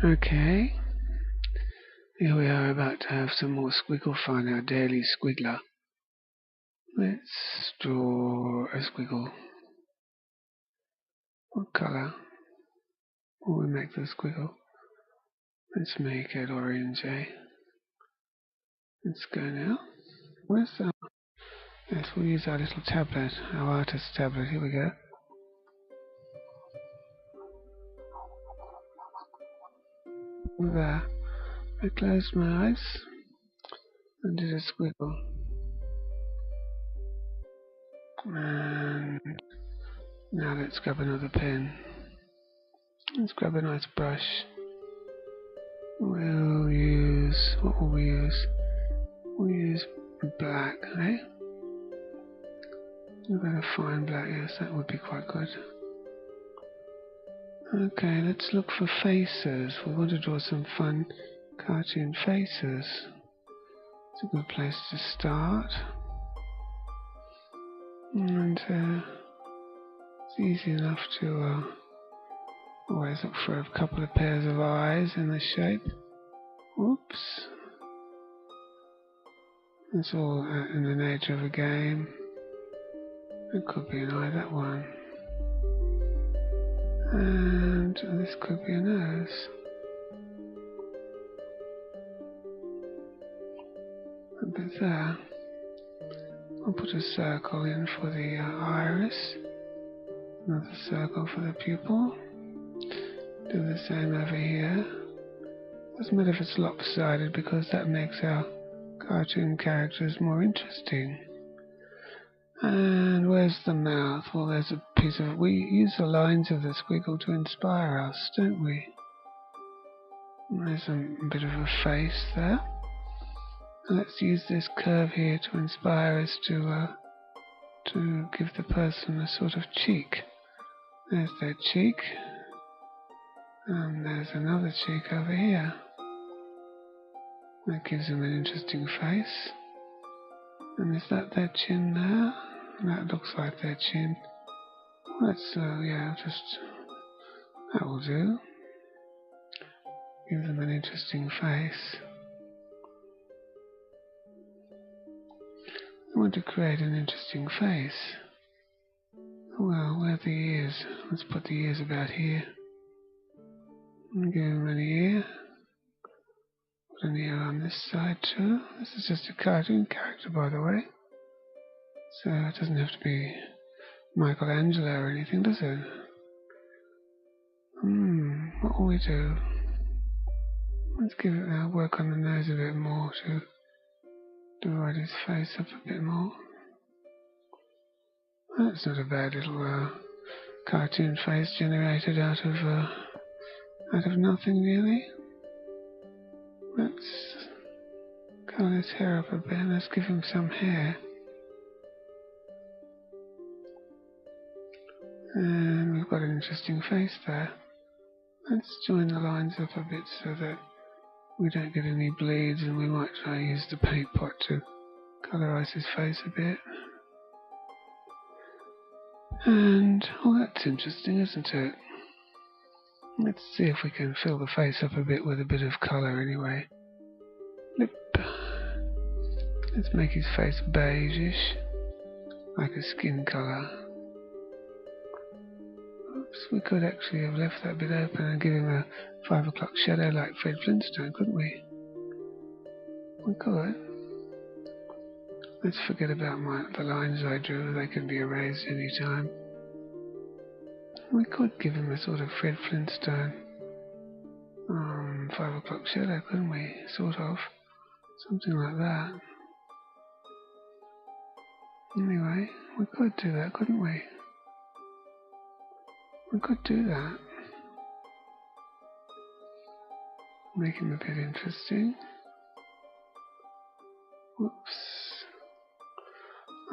Okay, here we are about to have some more squiggle fun, our daily squiggler. Let's draw a squiggle. What colour will we make the squiggle? Let's make it orange, eh? Let's go now. Where's the... Yes, we'll use our little tablet, our artist tablet. Here we go. There. I closed my eyes and did a squiggle. And now let's grab another pen. Let's grab a nice brush. We'll use... what will we use? We'll use black, eh? A bit of fine black, yes, that would be quite good. Okay, let's look for faces. We want to draw some fun cartoon faces. It's a good place to start. And it's easy enough to always look for a couple of pairs of eyes in the shape. Oops. It's all in the nature of a game. It could be an eye, that one. And this could be a nose. A bit there. I'll put a circle in for the iris. Another circle for the pupil. Do the same over here. Doesn't matter if it's lopsided because that makes our cartoon characters more interesting. And where's the mouth? Well, there's a piece of... we use the lines of the squiggle to inspire us, don't we? There's a bit of a face there. Let's use this curve here to inspire us to give the person a sort of cheek. There's their cheek. And there's another cheek over here. That gives them an interesting face. And is that their chin there? That looks like their chin. Let's, yeah, just... that will do. Give them an interesting face. I want to create an interesting face. Well, where are the ears? Let's put the ears about here. And give them an ear. Put an ear on this side too. This is just a cartoon character, by the way. So it doesn't have to be Michelangelo or anything, does it? What will we do? Let's give it work on the nose a bit more to divide his face up a bit more. That's not a bad little cartoon face generated out of nothing, really. Let's colour his hair up a bit. Let's give him some hair. And we've got an interesting face there. Let's join the lines up a bit so that we don't get any bleeds, and we might try to use the paint pot to colourize his face a bit. And, oh, that's interesting, isn't it? Let's see if we can fill the face up a bit with a bit of colour anyway. Lip. Let's make his face beige-ish, like a skin colour. Oops, we could actually have left that bit open and give him a 5 o'clock shadow like Fred Flintstone, couldn't we? We could. Let's forget about the lines I drew, they can be erased any time. We could give him a sort of Fred Flintstone 5 o'clock shadow, couldn't we? Sort of. Something like that. Anyway, we could do that, couldn't we? We could do that. Make him a bit interesting. Whoops.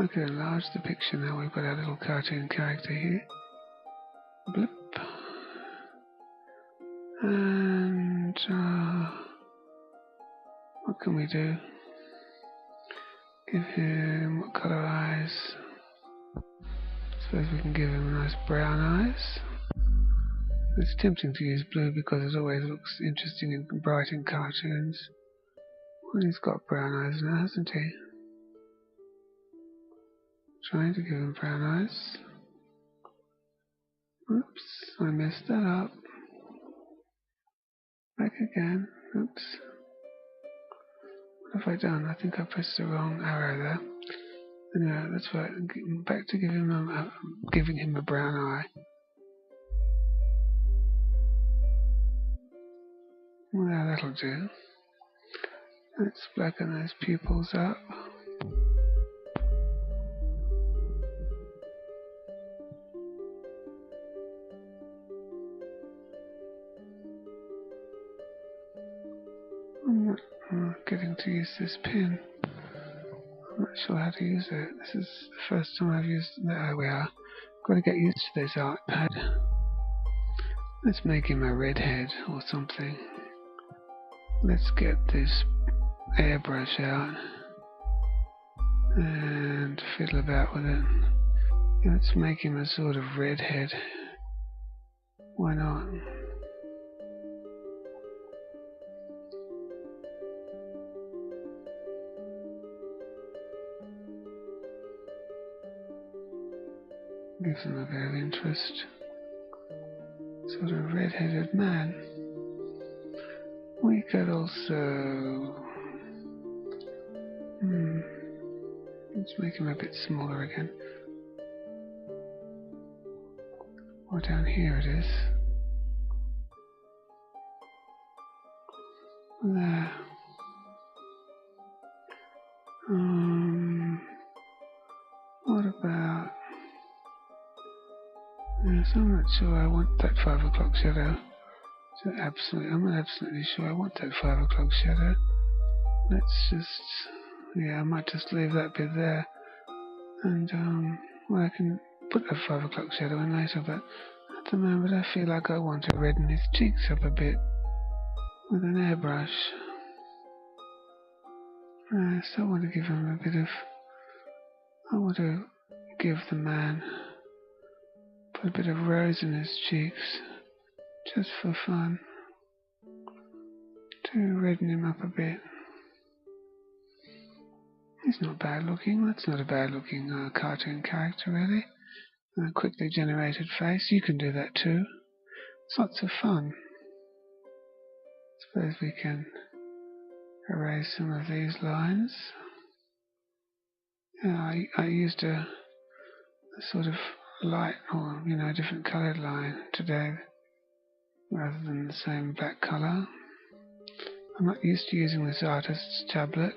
I could enlarge the picture now. We've got our little cartoon character here. Blip. And what can we do? Give him what colour eyes? Suppose we can give him nice brown eyes. It's tempting to use blue because it always looks interesting and bright in cartoons. Well, he's got brown eyes now, hasn't he? Trying to give him brown eyes. Oops, I messed that up. Back again. Oops. What have I done? I think I pressed the wrong arrow there. Anyway, that's right. Back to giving him a brown eye. Well, that'll do. Let's blacken those pupils up. I'm not getting to use this pen. I'm not sure how to use it. This is the first time I've used it. There we are. Got to get used to this iPad. Let's make him a redhead or something. Let's get this airbrush out and fiddle about with it. Let's make him a sort of redhead. Why not? Gives him a bit of interest. Sort of red-headed man. We could also... let's make him a bit smaller again. Or down here it is. There. What about... Yes, I'm not sure I want that 5 o'clock shadow. So I'm not absolutely sure I want that 5 o'clock shadow. Let's just... yeah, I might just leave that bit there. And, well, I can put a 5 o'clock shadow in later, but at the moment I feel like I want to redden his cheeks up a bit with an airbrush. So I want to give him a bit of... I want to give the man... put a bit of rose in his cheeks, just for fun, to redden him up a bit. He's not bad looking. That's not a bad looking cartoon character, really. A quickly generated face. You can do that too. It's lots of fun. Suppose we can erase some of these lines. Yeah, I used a sort of light or different coloured line today rather than the same black colour. I'm not used to using this artist's tablet.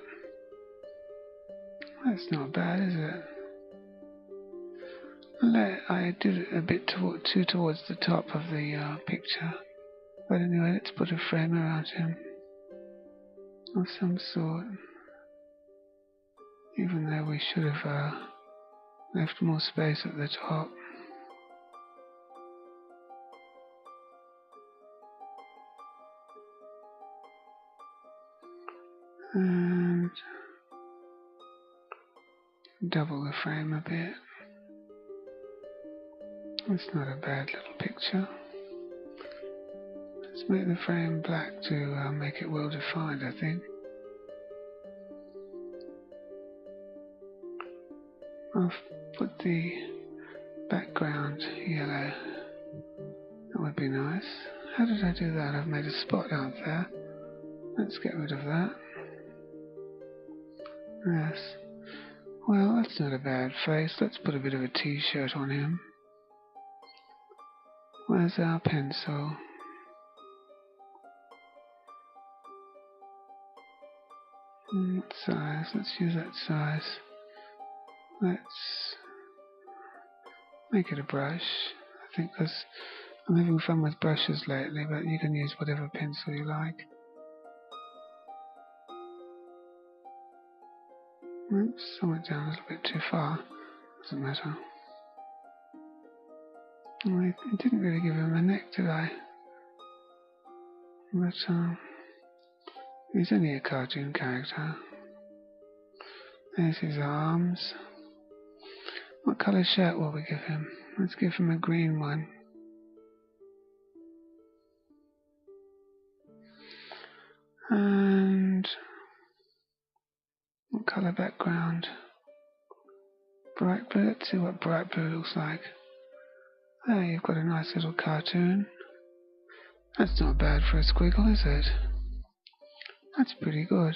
That's not bad, is it? I did it a bit too towards the top of the picture, but anyway, let's put a frame around him of some sort, even though we should have left more space at the top. And double the frame a bit. It's not a bad little picture. Let's make the frame black to make it well defined, I think. I'll put the background yellow. That would be nice. How did I do that? I've made a spot out there. Let's get rid of that. Yes. Well, that's not a bad face. Let's put a bit of a t-shirt on him. Where's our pencil? What size? Let's use that size. Let's make it a brush. I think because I'm having fun with brushes lately, but you can use whatever pencil you like. Oops, I went down a little bit too far. Doesn't matter. I didn't really give him a neck, did I? But he's only a cartoon character. There's his arms. What colour shirt will we give him? Let's give him a green one. And what colour background? Bright blue. Let's see what bright blue looks like. There, you've got a nice little cartoon. That's not bad for a squiggle, is it? That's pretty good.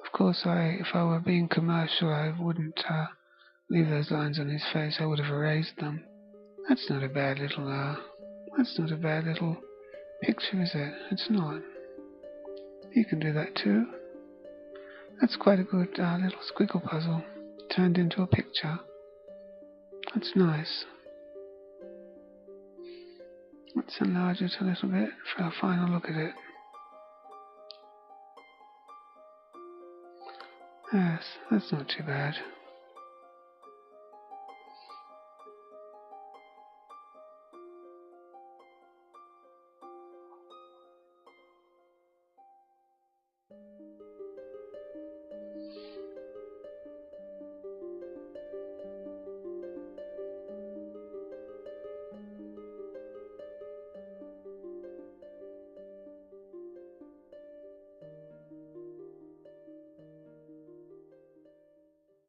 Of course, if I were being commercial, I wouldn't leave those lines on his face. I would have erased them. That's not a bad little picture, is it? It's not. You can do that too. That's quite a good little squiggle puzzle turned into a picture. That's nice. Let's enlarge it a little bit for our final look at it. Yes, that's not too bad.